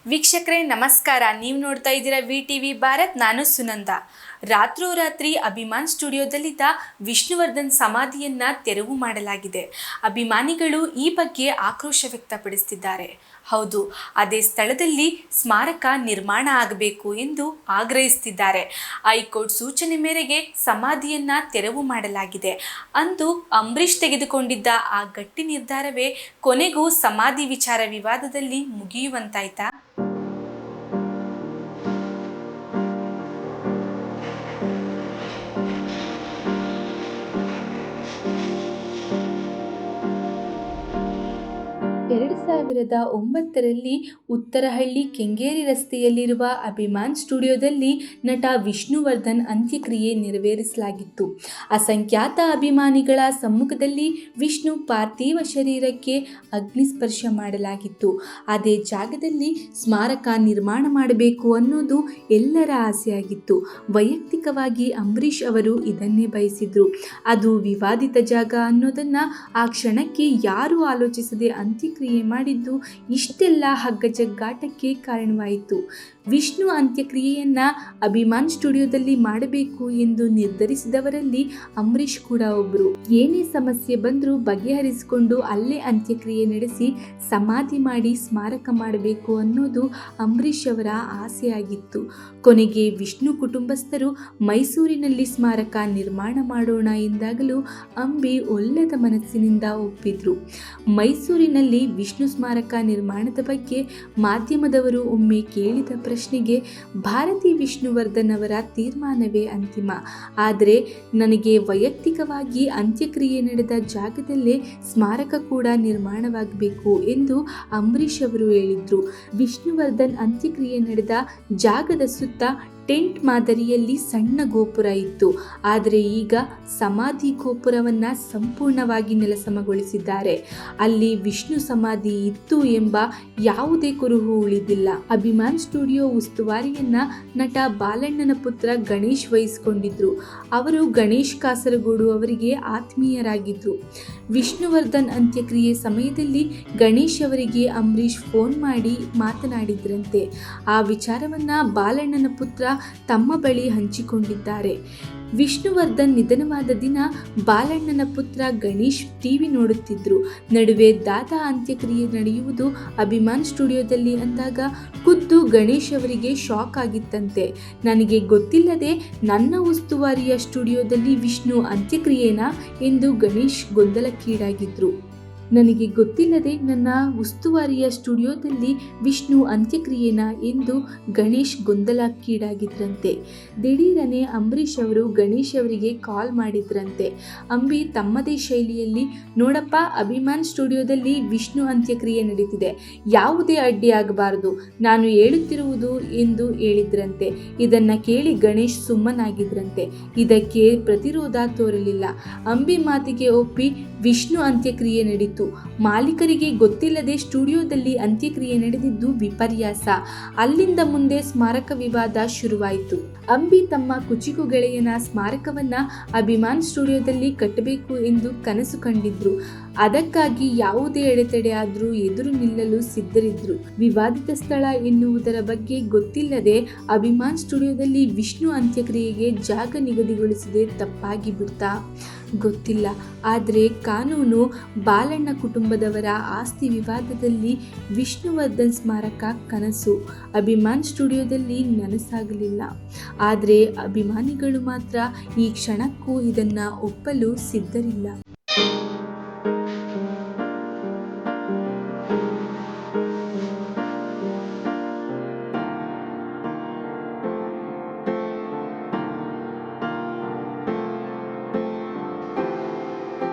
ವೀಕ್ಷಕರೇ ನಮಸ್ಕಾರ. ನೀವು ನೋಡ್ತಾ ಇದ್ದೀರಾ VTV ಭಾರತ್. ನಾನು ಸುನಂದ. ರಾತ್ರೋರಾತ್ರಿ ಅಭಿಮಾನ್ ಸ್ಟುಡಿಯೋದಲ್ಲಿದ್ದ ವಿಷ್ಣುವರ್ಧನ್ ಸಮಾಧಿಯನ್ನು ತೆರವು ಮಾಡಲಾಗಿದೆ. ಅಭಿಮಾನಿಗಳು ಈ ಬಗ್ಗೆ ಆಕ್ರೋಶ ವ್ಯಕ್ತಪಡಿಸುತ್ತಿದ್ದಾರೆ. ಹೌದು, ಅದೇ ಸ್ಥಳದಲ್ಲಿ ಸ್ಮಾರಕ ನಿರ್ಮಾಣ ಆಗಬೇಕು ಎಂದು ಆಗ್ರಹಿಸುತ್ತಿದ್ದಾರೆ. ಹೈಕೋರ್ಟ್ ಸೂಚನೆ ಮೇರೆಗೆ ಸಮಾಧಿಯನ್ನು ತೆರವು ಮಾಡಲಾಗಿದೆ. ಅಂದು ಅಂಬರೀಷ್ ತೆಗೆದುಕೊಂಡಿದ್ದ ಆ ಗಟ್ಟಿ ನಿರ್ಧಾರವೇ ಕೊನೆಗೂ ಸಮಾಧಿ ವಿಚಾರ ವಿವಾದದಲ್ಲಿ ಮುಗಿಯುವಂತಾಯ್ತಾ? ಎರಡು 2009ರಲ್ಲಿ ಉತ್ತರಹಳ್ಳಿ ಕೆಂಗೇರಿ ರಸ್ತೆಯಲ್ಲಿರುವ ಅಭಿಮಾನ್ ಸ್ಟುಡಿಯೋದಲ್ಲಿ ನಟ ವಿಷ್ಣುವರ್ಧನ್ ಅಂತ್ಯಕ್ರಿಯೆ ನೆರವೇರಿಸಲಾಗಿತ್ತು. ಅಸಂಖ್ಯಾತ ಅಭಿಮಾನಿಗಳ ಸಮ್ಮುಖದಲ್ಲಿ ವಿಷ್ಣು ಪಾರ್ಥಿವ ಶರೀರಕ್ಕೆ ಅಗ್ನಿಸ್ಪರ್ಶ ಮಾಡಲಾಗಿತ್ತು. ಅದೇ ಜಾಗದಲ್ಲಿ ಸ್ಮಾರಕ ನಿರ್ಮಾಣ ಮಾಡಬೇಕು ಅನ್ನೋದು ಎಲ್ಲರ ಆಸೆಯಾಗಿತ್ತು. ವೈಯಕ್ತಿಕವಾಗಿ ಅಂಬರೀಷ್ ಅವರು ಇದನ್ನೇ ಬಯಸಿದ್ರು. ಅದು ವಿವಾದಿತ ಜಾಗ ಅನ್ನೋದನ್ನ ಆ ಕ್ಷಣಕ್ಕೆ ಯಾರೂ ಆಲೋಚಿಸದೆ ಅಂತ್ಯಕ್ರಿಯೆ ಮಾಡಿದ್ದು ಇಷ್ಟೆಲ್ಲ ಹಗ್ಗಜಗ್ಗಾಟಕ್ಕೆ ಕಾರಣವಾಯಿತು. ವಿಷ್ಣು ಅಂತ್ಯಕ್ರಿಯೆಯನ್ನ ಅಭಿಮಾನ್ ಸ್ಟುಡಿಯೋದಲ್ಲಿ ಮಾಡಬೇಕು ಎಂದು ನಿರ್ಧರಿಸಿದವರಲ್ಲಿ ಅಂಬರೀಷ್ ಕೂಡ ಒಬ್ಬರು. ಏನೇ ಸಮಸ್ಯೆ ಬಂದರೂ ಬಗೆಹರಿಸಿಕೊಂಡು ಅಲ್ಲೇ ಅಂತ್ಯಕ್ರಿಯೆ ನಡೆಸಿ ಸಮಾಧಿ ಮಾಡಿ ಸ್ಮಾರಕ ಮಾಡಬೇಕು ಅನ್ನೋದು ಅಂಬರೀಷ್ ಅವರ ಆಸೆಯಾಗಿತ್ತು. ಕೊನೆಗೆ ವಿಷ್ಣು ಕುಟುಂಬಸ್ಥರು ಮೈಸೂರಿನಲ್ಲಿ ಸ್ಮಾರಕ ನಿರ್ಮಾಣ ಮಾಡೋಣ ಎಂದಾಗಲೂ ಅಂಬಿ ಒಲ್ಲದ ಮನಸ್ಸಿನಿಂದ ಒಪ್ಪಿದ್ರು. ಮೈಸೂರಿನಲ್ಲಿ ವಿಷ್ಣು ಸ್ಮಾರಕ ನಿರ್ಮಾಣದ ಬಗ್ಗೆ ಮಾಧ್ಯಮದವರು ಒಮ್ಮೆ ಕೇಳಿದ ಪ್ರಶ್ನೆಗೆ ಭಾರತಿ ವಿಷ್ಣುವರ್ಧನ್ ಅವರ ತೀರ್ಮಾನವೇ ಅಂತಿಮ. ಆದರೆ ನನಗೆ ವೈಯಕ್ತಿಕವಾಗಿ ಅಂತ್ಯಕ್ರಿಯೆ ನಡೆದ ಜಾಗದಲ್ಲೇ ಸ್ಮಾರಕ ಕೂಡ ನಿರ್ಮಾಣವಾಗಬೇಕು ಎಂದು ಅಂಬರೀಷ್ ಅವರು ಹೇಳಿದ್ರು. ವಿಷ್ಣುವರ್ಧನ್ ಅಂತ್ಯಕ್ರಿಯೆ ನಡೆದ ಜಾಗದ ಸುತ್ತ ಟೆಂಟ್ ಮಾದರಿಯಲ್ಲಿ ಸಣ್ಣ ಗೋಪುರ ಇತ್ತು. ಆದರೆ ಈಗ ಸಮಾಧಿ ಗೋಪುರವನ್ನು ಸಂಪೂರ್ಣವಾಗಿ ನೆಲಸಮಗೊಳಿಸಿದ್ದಾರೆ. ಅಲ್ಲಿ ವಿಷ್ಣು ಸಮಾಧಿ ಇತ್ತು ಎಂಬ ಯಾವುದೇ ಕುರುಹು ಉಳಿದಿಲ್ಲ. ಅಭಿಮಾನ್ ಸ್ಟುಡಿಯೋ ಉಸ್ತುವಾರಿಯನ್ನ ನಟ ಬಾಲಣ್ಣನ ಪುತ್ರ ಗಣೇಶ್ ವಹಿಸಿಕೊಂಡಿದ್ರು. ಅವರು ಗಣೇಶ್ ಕಾಸರಗೋಡು ಅವರಿಗೆ ಆತ್ಮೀಯರಾಗಿದ್ರು. ವಿಷ್ಣುವರ್ಧನ್ ಅಂತ್ಯಕ್ರಿಯೆ ಸಮಯದಲ್ಲಿ ಗಣೇಶ್ ಅವರಿಗೆ ಅಂಬರೀಷ್ ಫೋನ್ ಮಾಡಿ ಮಾತನಾಡಿದ್ರಂತೆ. ಆ ವಿಚಾರವನ್ನ ಬಾಲಣ್ಣನ ಪುತ್ರ ತಮ್ಮ ಬಳಿ ಹಂಚಿಕೊಂಡಿದ್ದಾರೆ. ವಿಷ್ಣುವರ್ಧನ್ ನಿಧನವಾದ ದಿನ ಬಾಲಣ್ಣನ ಪುತ್ರ ಗಣೇಶ್ ಟಿವಿ ನೋಡುತ್ತಿದ್ರು. ನಡುವೆ ದಾದಾ ಅಂತ್ಯಕ್ರಿಯೆ ನಡೆಯುವುದು ಅಭಿಮಾನ್ ಸ್ಟುಡಿಯೋದಲ್ಲಿ ಅಂದಾಗ ಖುದ್ದು ಗಣೇಶ್ ಅವರಿಗೆ ಶಾಕ್ ಆಗಿತ್ತಂತೆ. ನನಗೆ ಗೊತ್ತಿಲ್ಲದೆ ನನ್ನ ಉಸ್ತುವಾರಿಯ ಸ್ಟುಡಿಯೋದಲ್ಲಿ ವಿಷ್ಣು ಅಂತ್ಯಕ್ರಿಯೆನಾ ಎಂದು ಗಣೇಶ್ ಗೊಂದಲಕ್ಕೀಡಾಗಿದ್ರು. ನನಗೆ ಗೊತ್ತಿಲ್ಲದೆ ನನ್ನ ಉಸ್ತುವಾರಿಯ ಸ್ಟುಡಿಯೋದಲ್ಲಿ ವಿಷ್ಣು ಅಂತ್ಯಕ್ರಿಯೆನಾ ಎಂದು ಗಣೇಶ್ ಗೊಂದಲಕ್ಕೀಡಾಗಿದ್ರಂತೆ. ದಿಢೀರನೆ ಅಂಬರೀಷ್ ಅವರು ಗಣೇಶ್ ಅವರಿಗೆ ಕಾಲ್ ಮಾಡಿದ್ರಂತೆ. ಅಂಬಿ ತಮ್ಮದೇ ಶೈಲಿಯಲ್ಲಿ, ನೋಡಪ್ಪ, ಅಭಿಮಾನ್ ಸ್ಟುಡಿಯೋದಲ್ಲಿ ವಿಷ್ಣು ಅಂತ್ಯಕ್ರಿಯೆ ನಡೀತಿದೆ, ಯಾವುದೇ ಅಡ್ಡಿ ಆಗಬಾರದು, ನಾನು ಹೇಳುತ್ತಿರುವುದು ಎಂದು ಹೇಳಿದ್ರಂತೆ. ಇದನ್ನ ಕೇಳಿ ಗಣೇಶ್ ಸುಮ್ಮನಾಗಿದ್ರಂತೆ. ಇದಕ್ಕೆ ಪ್ರತಿರೋಧ ತೋರಲಿಲ್ಲ. ಅಂಬಿ ಮಾತಿಗೆ ಒಪ್ಪಿ ವಿಷ್ಣು ಅಂತ್ಯಕ್ರಿಯೆ ನಡೆಯಿತು. ಮಾಲೀಕರಿಗೆ ಗೊತ್ತಿಲ್ಲದೆ ಸ್ಟುಡಿಯೋದಲ್ಲಿ ಅಂತ್ಯಕ್ರಿಯೆ ನಡೆದಿದ್ದು ವಿಪರ್ಯಾಸ. ಅಲ್ಲಿಂದ ಮುಂದೆ ಸ್ಮಾರಕ ವಿವಾದ ಶುರುವಾಯಿತು. ಅಂಬಿ ತಮ್ಮ ಕುಚಿಕು ಗೆಳೆಯನ ಸ್ಮಾರಕವನ್ನ ಅಭಿಮಾನ್ ಸ್ಟುಡಿಯೋದಲ್ಲಿ ಕಟ್ಟಬೇಕು ಎಂದು ಕನಸು ಕಂಡಿದ್ರು. ಅದಕ್ಕಾಗಿ ಯಾವುದೇ ಅಡೆತಡೆ ಆದರೂ ಎದುರು ನಿಲ್ಲಲು ಸಿದ್ಧರಿದ್ರು. ವಿವಾದಿತ ಸ್ಥಳ ಎನ್ನುವುದರ ಬಗ್ಗೆ ಗೊತ್ತಿಲ್ಲದೆ ಅಭಿಮಾನ್ ಸ್ಟುಡಿಯೋದಲ್ಲಿ ವಿಷ್ಣು ಅಂತ್ಯಕ್ರಿಯೆಗೆ ಜಾಗ ನಿಗದಿಗೊಳಿಸದೆ ತಪ್ಪಾಗಿ ಬಿಡ್ತಾ ಗೊತ್ತಿಲ್ಲ. ಆದರೆ ಕಾನೂನು ಬಾಲಣ್ಣ ಕುಟುಂಬದವರ ಆಸ್ತಿ ವಿವಾದದಲ್ಲಿ ವಿಷ್ಣುವರ್ಧನ್ ಸ್ಮಾರಕ ಕನಸು ಅಭಿಮಾನ್ ಸ್ಟುಡಿಯೋದಲ್ಲಿ ನನಸಾಗಲಿಲ್ಲ. ಆದರೆ ಅಭಿಮಾನಿಗಳು ಮಾತ್ರ ಈ ಕ್ಷಣಕ್ಕೂ ಇದನ್ನು ಒಪ್ಪಲು ಸಿದ್ಧರಿಲ್ಲ.